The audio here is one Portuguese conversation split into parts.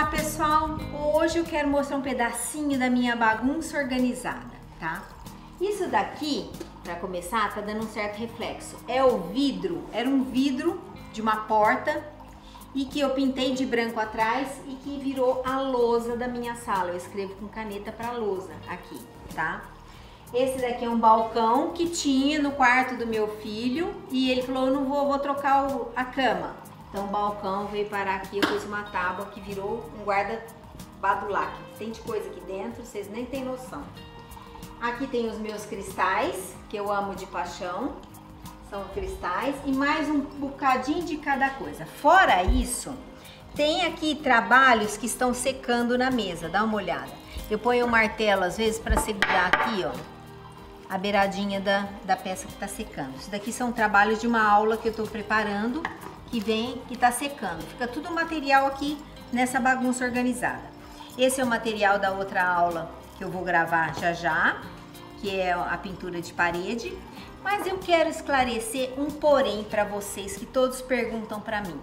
Olá pessoal, hoje eu quero mostrar um pedacinho da minha bagunça organizada, tá? Isso daqui, para começar, tá dando um certo reflexo. É o vidro, era um vidro de uma porta e que eu pintei de branco atrás e que virou a lousa da minha sala. Eu escrevo com caneta para lousa aqui, tá? Esse daqui é um balcão que tinha no quarto do meu filho e ele falou, eu não vou trocar a cama. Então o balcão veio parar aqui, eu pus uma tábua que virou um guarda-badulac. Tem de coisa aqui dentro, vocês nem têm noção. Aqui tem os meus cristais, que eu amo de paixão. São cristais e mais um bocadinho de cada coisa. Fora isso, tem aqui trabalhos que estão secando na mesa, dá uma olhada. Eu ponho um martelo às vezes para segurar aqui, ó, a beiradinha da peça que tá secando. Isso daqui são trabalhos de uma aula que eu tô preparando, que tá secando. Fica tudo o material aqui nessa bagunça organizada. Esse é o material da outra aula que eu vou gravar já, que é a pintura de parede. Mas eu quero esclarecer um porém para vocês que todos perguntam para mim.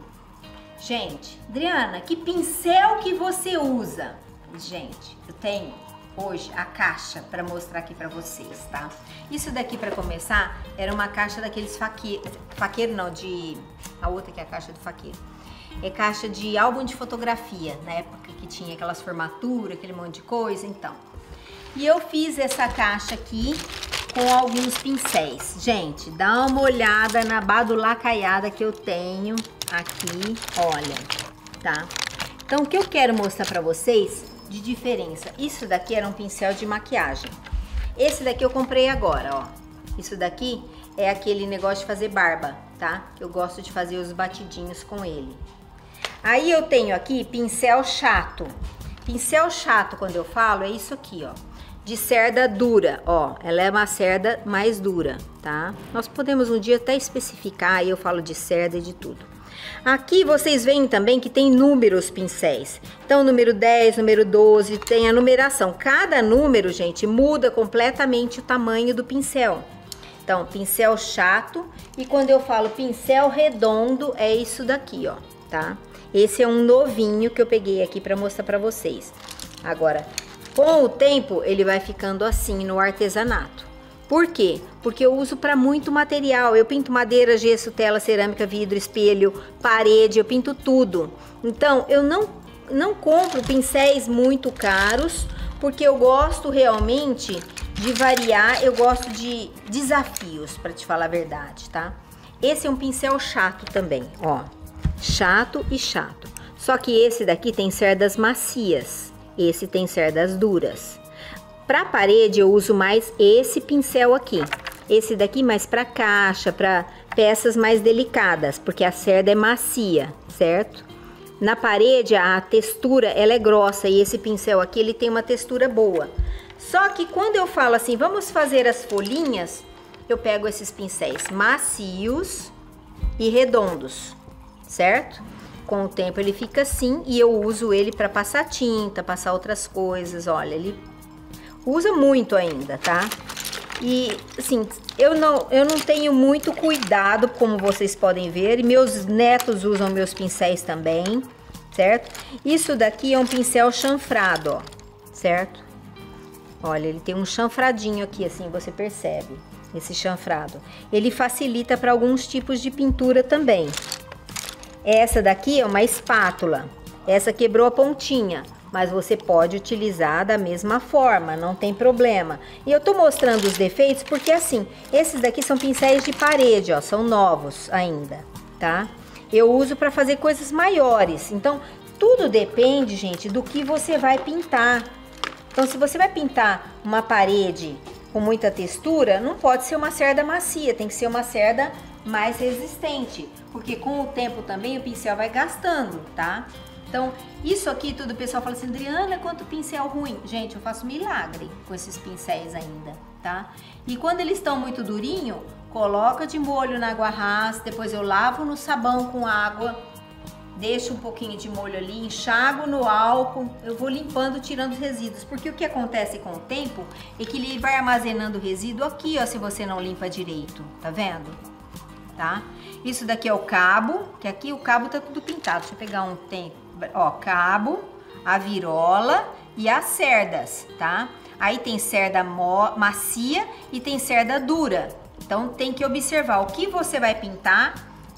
Gente, Adriana, que pincel que você usa? Gente, eu tenho hoje a caixa para mostrar aqui para vocês, tá? Isso daqui, para começar, era uma caixa daqueles faqueiro não, a outra que é a caixa do faqueiro. É caixa de álbum de fotografia, na época que tinha aquelas formaturas, aquele monte de coisa, então. E eu fiz essa caixa aqui com alguns pincéis. Gente, dá uma olhada na badulacaiada que eu tenho aqui, olha, tá? Então, o que eu quero mostrar pra vocês de diferença, isso daqui era um pincel de maquiagem. Esse daqui eu comprei agora, ó. Isso daqui é aquele negócio de fazer barba, tá? Eu gosto de fazer os batidinhos com ele. Aí eu tenho aqui pincel chato. Pincel chato, quando eu falo, é isso aqui, ó. De cerda dura, ó, ela é uma cerda mais dura, tá? Nós podemos um dia até especificar, aí eu falo de cerda e de tudo. Aqui vocês veem também que tem números pincéis. Então, número 10, número 12, tem a numeração. Cada número, gente, muda completamente o tamanho do pincel. Então, pincel chato, e quando eu falo pincel redondo, é isso daqui, ó, tá? Esse é um novinho que eu peguei aqui para mostrar para vocês. Agora, com o tempo, ele vai ficando assim no artesanato. Por quê? Porque eu uso para muito material. Eu pinto madeira, gesso, tela, cerâmica, vidro, espelho, parede, eu pinto tudo. Então, eu não compro pincéis muito caros, porque eu gosto realmente de variar, eu gosto de desafios, para te falar a verdade, tá? Esse é um pincel chato também, ó. Chato e chato. Só que esse daqui tem cerdas macias. Esse tem cerdas duras. Para parede eu uso mais esse pincel aqui. Esse daqui mais para caixa, para peças mais delicadas, porque a cerda é macia, certo? Na parede a textura ela é grossa e esse pincel aqui ele tem uma textura boa. Só que quando eu falo assim, vamos fazer as folhinhas, eu pego esses pincéis macios e redondos, certo? Com o tempo ele fica assim e eu uso ele para passar tinta, passar outras coisas, olha, ele usa muito ainda, tá? E assim, eu não tenho muito cuidado, como vocês podem ver, e meus netos usam meus pincéis também, certo? Isso daqui é um pincel chanfrado, ó, certo? Olha, ele tem um chanfradinho aqui, assim, você percebe, esse chanfrado. Ele facilita para alguns tipos de pintura também. Essa daqui é uma espátula, essa quebrou a pontinha, mas você pode utilizar da mesma forma, não tem problema. E eu tô mostrando os defeitos porque assim, esses daqui são pincéis de parede, ó, são novos ainda, tá? Eu uso para fazer coisas maiores, então tudo depende, gente, do que você vai pintar. Então se você vai pintar uma parede com muita textura, não pode ser uma cerda macia, tem que ser uma cerda mais resistente, porque com o tempo também o pincel vai gastando, tá? Então, isso aqui tudo, o pessoal fala assim, Adriana, quanto pincel ruim. Gente, eu faço milagre com esses pincéis ainda, tá? E quando eles estão muito durinho, coloca de molho na água rasa, depois eu lavo no sabão com água, deixo um pouquinho de molho ali, enxago no álcool, eu vou limpando, tirando os resíduos, porque o que acontece com o tempo é que ele vai armazenando resíduo aqui, ó, se você não limpa direito, tá vendo? Tá? Isso daqui é o cabo, que aqui o cabo tá tudo pintado, deixa eu pegar um tempo. Ó, cabo, a virola e as cerdas, tá? Aí tem cerda macia e tem cerda dura. Então tem que observar o que você vai pintar,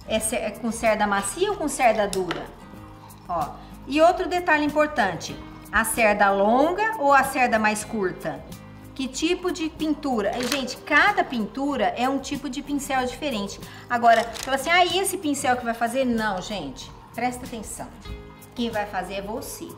é com cerda macia ou com cerda dura? Ó. E outro detalhe importante, a cerda longa ou a cerda mais curta? Que tipo de pintura? Gente, cada pintura é um tipo de pincel diferente. Agora, fala assim, ah, e esse pincel que vai fazer? Não, gente, presta atenção. Quem vai fazer é você.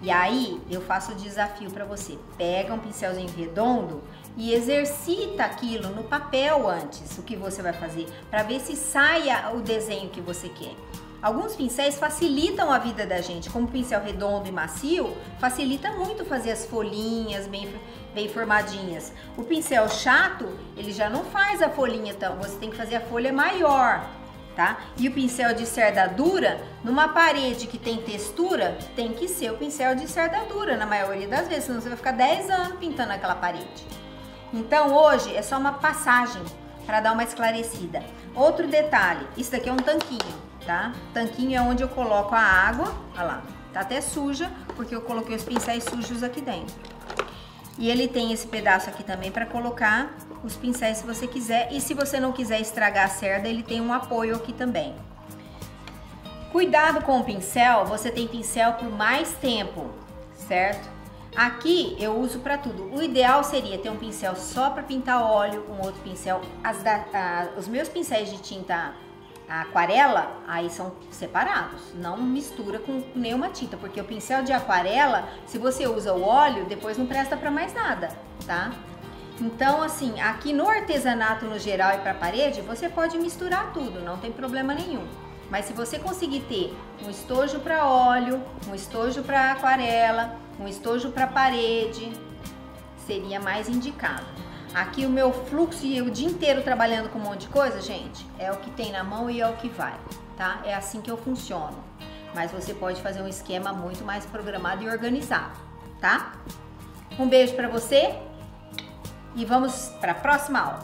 E aí, eu faço o desafio para você. Pega um pincelzinho redondo e exercita aquilo no papel antes, o que você vai fazer, para ver se saia o desenho que você quer. Alguns pincéis facilitam a vida da gente, como o pincel redondo e macio, facilita muito fazer as folhinhas bem formadinhas. O pincel chato, ele já não faz a folhinha tão, você tem que fazer a folha maior, tá? E o pincel de cerda dura, numa parede que tem textura, tem que ser o pincel de cerda dura, na maioria das vezes, senão você vai ficar 10 anos pintando aquela parede. Então hoje é só uma passagem para dar uma esclarecida. Outro detalhe, isso daqui é um tanquinho, tá? Tanquinho é onde eu coloco a água, olha lá, tá até suja, porque eu coloquei os pincéis sujos aqui dentro. E ele tem esse pedaço aqui também para colocar os pincéis se você quiser. E se você não quiser estragar a cerda, ele tem um apoio aqui também. Cuidado com o pincel, você tem pincel por mais tempo, certo? Aqui eu uso para tudo. O ideal seria ter um pincel só para pintar óleo, um outro pincel. Os meus pincéis de tinta aquarela, aí são separados, não mistura com nenhuma tinta, porque o pincel de aquarela, se você usa o óleo, depois não presta para mais nada, tá? Então, assim, aqui no artesanato no geral e para parede, você pode misturar tudo, não tem problema nenhum. Mas se você conseguir ter um estojo para óleo, um estojo para aquarela, um estojo para parede, seria mais indicado. Aqui o meu fluxo e o dia inteiro trabalhando com um monte de coisa, gente, é o que tem na mão e é o que vai, tá? É assim que eu funciono. Mas você pode fazer um esquema muito mais programado e organizado, tá? Um beijo pra você e vamos para a próxima aula.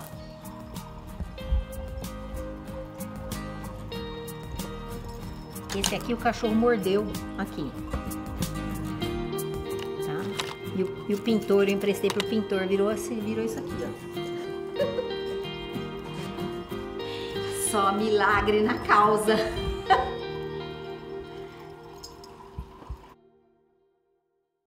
Esse aqui o cachorro mordeu aqui. E o pintor, eu emprestei pro pintor, virou isso aqui, ó. Só milagre na causa.